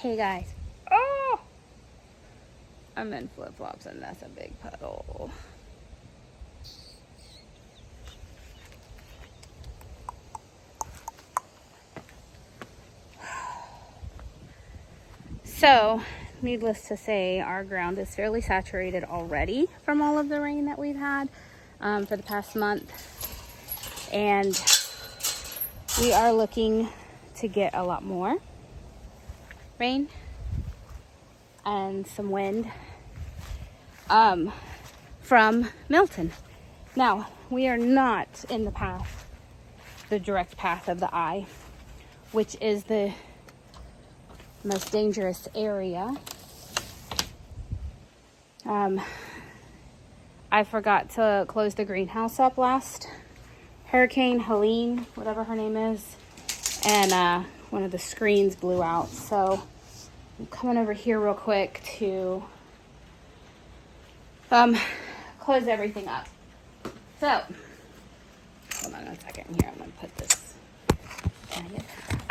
Hey guys. Oh! I'm in flip-flops and that's a big puddle. So, needless to say, our ground is fairly saturated already from all of the rain that we've had for the past month. And we are looking to get a lot more rain and some wind from Milton. Now, we are not in the direct path of the eye, which is the most dangerous area. I forgot to close the greenhouse up last hurricane, Helene, whatever her name is, and one of the screens blew out. So I'm coming over here real quick to close everything up. So, hold on a second here. I'm gonna put this.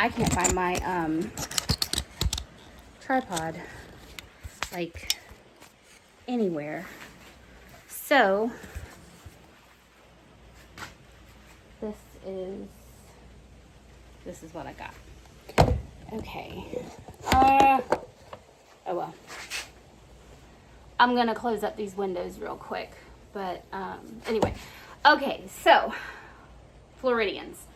I can't find my tripod like anywhere. So this is what I got. Okay. Oh well. I'm gonna close up these windows real quick. But anyway. Okay, so Floridians.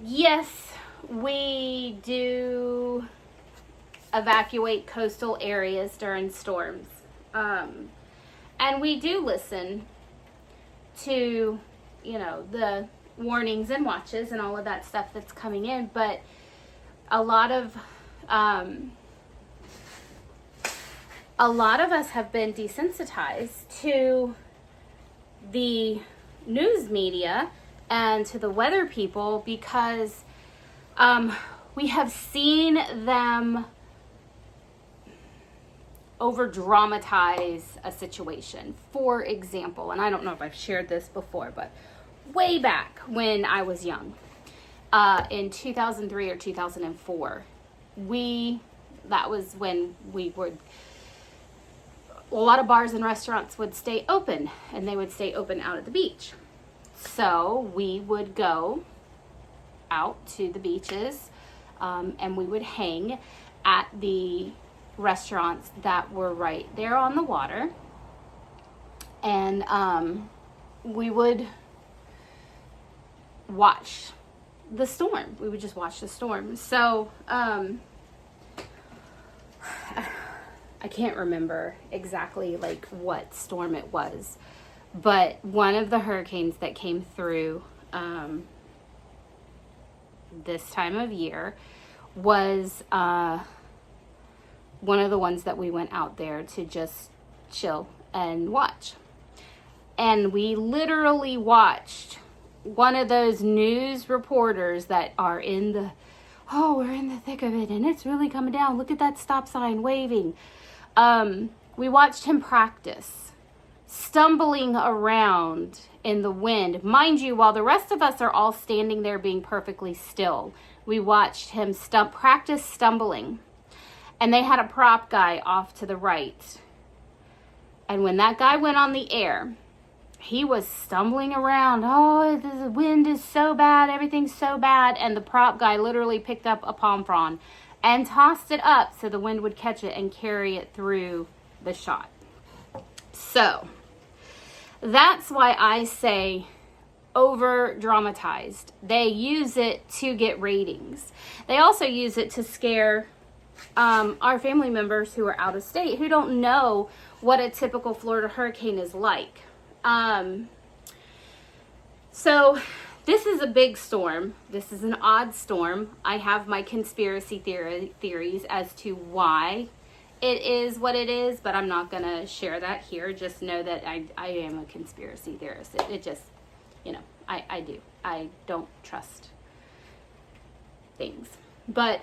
Yes, we do evacuate coastal areas during storms. And we do listen to, the warnings and watches and all of that stuff that's coming in. But a lot of us have been desensitized to the news media and to the weather people because we have seen them over dramatize a situation. For example, and I don't know if I've shared this before, but way back when I was young, in 2003 or 2004, that was when a lot of bars and restaurants would stay open, and they would stay open out at the beach. So we would go out to the beaches, and we would hang at the restaurants that were right there on the water, and we would watch the storm. We would just watch the storm. So I can't remember exactly like what storm it was, but one of the hurricanes that came through this time of year was one of the ones that we went out there to just chill and watch. And we literally watched one of those news reporters that are we're in the thick of it and it's really coming down. Look at that stop sign waving. We watched him practice, stumbling around in the wind. Mind you, while the rest of us are all standing there being perfectly still, we watched him practice stumbling. And they had a prop guy off to the right. And when that guy went on the air, he was stumbling around. Oh, the wind is so bad. Everything's so bad. And the prop guy literally picked up a palm frond and tossed it up so the wind would catch it and carry it through the shot. So that's why I say over dramatized. They use it to get ratings. They also use it to scare our family members who are out of state, who don't know what a typical Florida hurricane is like. So this is a big storm. This is an odd storm. I have my conspiracy theories as to why it is what it is, but I'm not going to share that here. Just know that I am a conspiracy theorist. It just, I do. I don't trust things. But,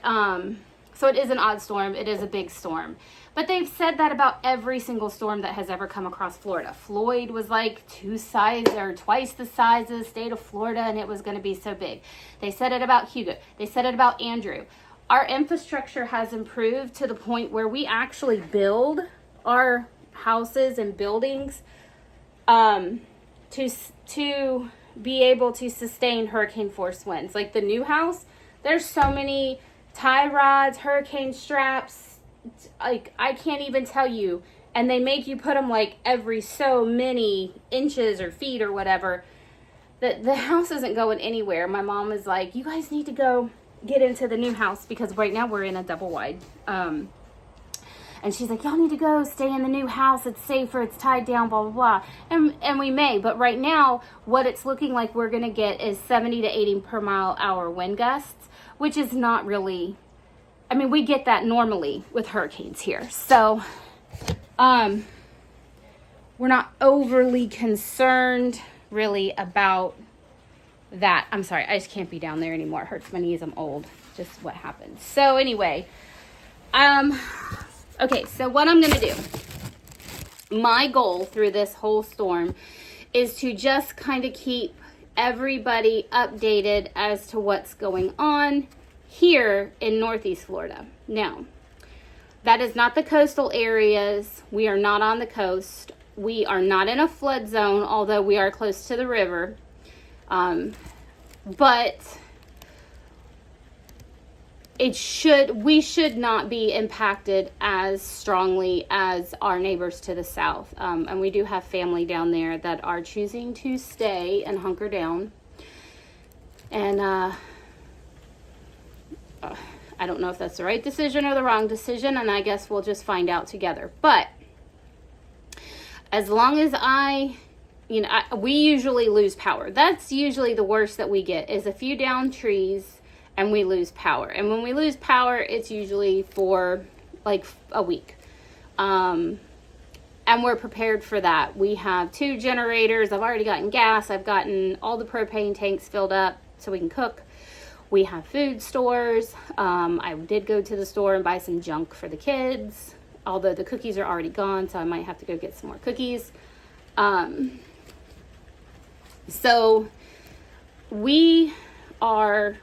so it is an odd storm. It is a big storm. But they've said that about every single storm that has ever come across Florida. Floyd was like twice the size of the state of Florida, and it was going to be so big. They said it about Hugo. They said it about Andrew. our infrastructure has improved to the point where we actually build our houses and buildings to be able to sustain hurricane force winds. Like the new house, there's so many tie rods, hurricane straps, like I can't even tell you. And they make you put them like every so many inches or feet or whatever. The house isn't going anywhere. My mom is like, you guys need to go get into the new house, because right now we're in a double wide. And she's like, y'all need to go stay in the new house. It's safer. It's tied down, blah, blah, blah. And we may. But right now, what it's looking like we're going to get is 70 to 80 per mile hour wind gusts, which is not really, I mean, we get that normally with hurricanes here. So, we're not overly concerned really about that. I'm sorry, I just can't be down there anymore. It hurts my knees. I'm old. Just what happened. So anyway, okay, so what I'm going to do, my goal through this whole storm is to just kind of keep everybody updated as to what's going on here in Northeast Florida. Now, that is not the coastal areas. We are not on the coast. We are not in a flood zone, although we are close to the river. But we should not be impacted as strongly as our neighbors to the south. And we do have family down there that are choosing to stay and hunker down. And I don't know if that's the right decision or the wrong decision, and I guess we'll just find out together. But as long as we usually lose power. That's usually the worst that we get, is a few downed trees and we lose power. And when we lose power, it's usually for like a week. And we're prepared for that. We have 2 generators. I've already gotten gas. I've gotten all the propane tanks filled up so we can cook. We have food stores. I did go to the store and buy some junk for the kids, although the cookies are already gone, so I might have to go get some more cookies. So we are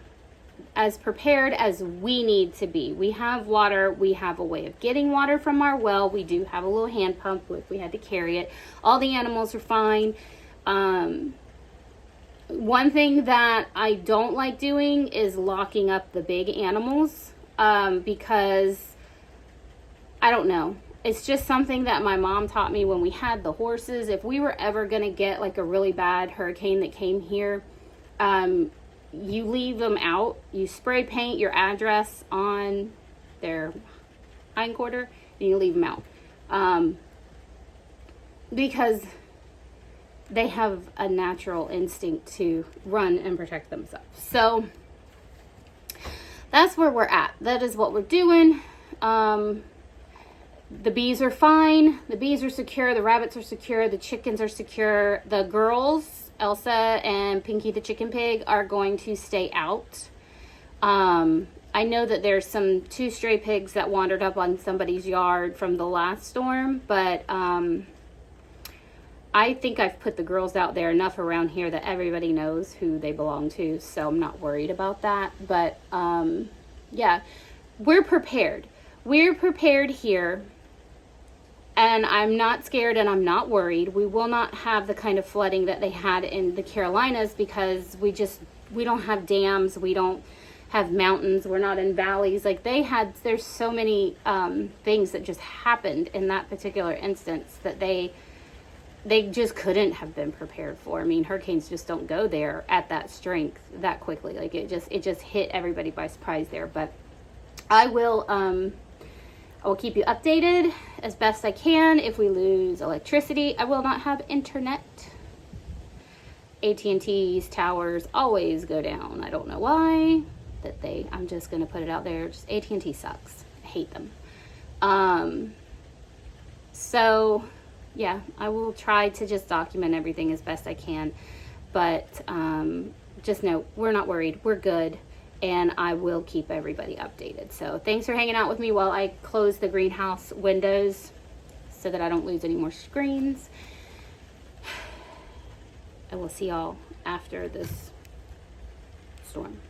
as prepared as we need to be. We have water. We have a way of getting water from our well. We do have a little hand pump if we had to carry it. All the animals are fine. One thing that I don't like doing is locking up the big animals, because I don't know. It's just something that my mom taught me when we had the horses. If we were ever going to get like a really bad hurricane that came here, you leave them out. You spray paint your address on their hindquarter and you leave them out. Because they have a natural instinct to run and protect themselves. So that's where we're at. That is what we're doing. The bees are fine. The bees are secure. The rabbits are secure. The chickens are secure. The girls, Elsa and Pinky the chicken pig, are going to stay out. I know that there's 2 stray pigs that wandered up on somebody's yard from the last storm, but I think I've put the girls out there enough around here that everybody knows who they belong to, so I'm not worried about that. But yeah, we're prepared. We're prepared here, and I'm not scared and I'm not worried. We will not have the kind of flooding that they had in the Carolinas, because we don't have dams. We don't have mountains. We're not in valleys like they had. There's so many things that just happened in that particular instance that they just couldn't have been prepared for. I mean, hurricanes just don't go there at that strength that quickly. Like it just hit everybody by surprise there. But I will keep you updated as best I can. If we lose electricity, I will not have internet. AT&T's towers always go down. I don't know why. I'm just going to put it out there. Just AT&T sucks. I hate them. So yeah, I will try to just document everything as best I can. But just know, we're not worried. We're good. And I will keep everybody updated. So thanks for hanging out with me while I close the greenhouse windows so that I don't lose any more screens. I will see y'all after this storm.